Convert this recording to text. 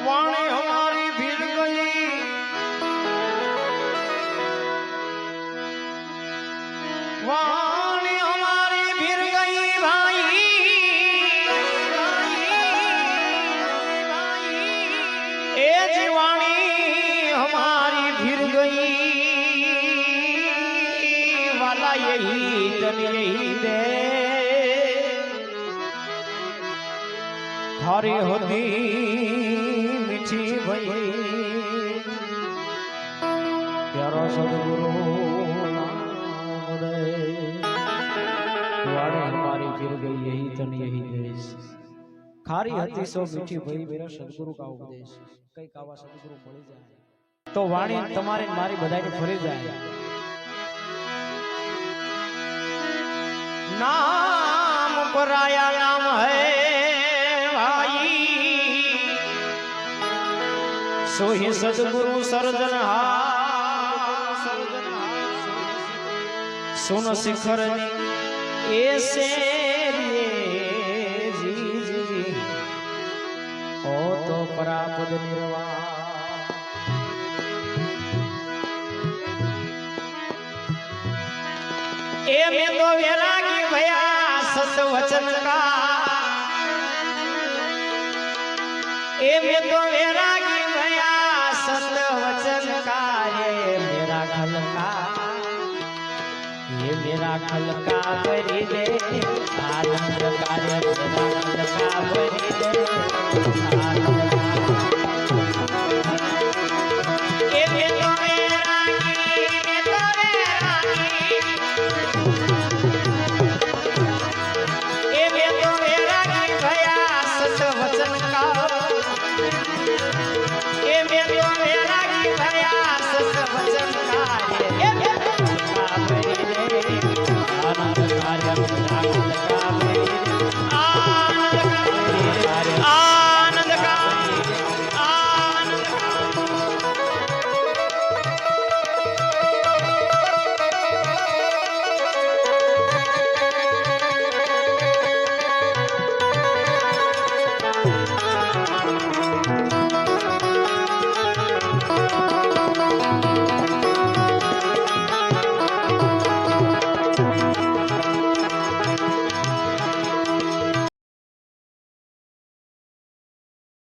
वाणी हमारी भीड़ गई वाणी हमारी भीड़ गई भाई ए जीवाणी हमारी भीड़ गई वाला यही जन यही दे हरी होती मीठी भई प्यारा सदगुरु वाणी हमारी फिर गई यही तन यही देश खारी हती सो मीठी भई मेरा सदगुरु का उपदेश कई कावा सदगुरु मળી જાય तो वाणी તમારી મારી બધાને ફરી જાય नाम पराया नाम है सोही सदगुरु सर्जनहार सुन शिखर ऐसे जी जी जी ओ तो परापद निर्वाण ए में तो वैरागी भया सत वचन का ए में तो वैरागी भया सत वचन का ये मेरा खलका भरी दे आनंद कार्य मेरा खलका भरी दे आनंद ए में तो वैरागी भया सत वचन का